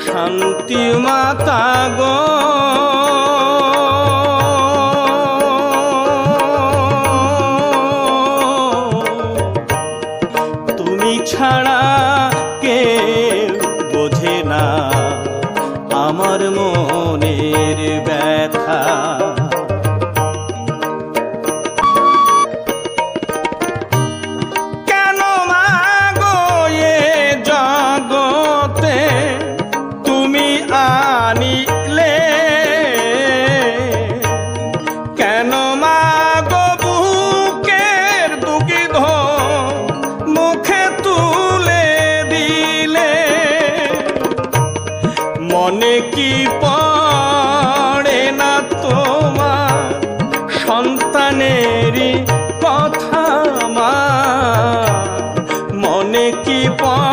শান্তি মাতা গো, তুমি ছাড়া কেউ বোঝে না আমার মনের ব্যথা। কেন মাগো এ জগতে তুমি আনিলে, কেন মাগো বুকের দুঃখিত মুখে তুলে দিলে, মনে কি পড়ে না তোমার সন্তানেরই কথা মা, মনে কি পড়ে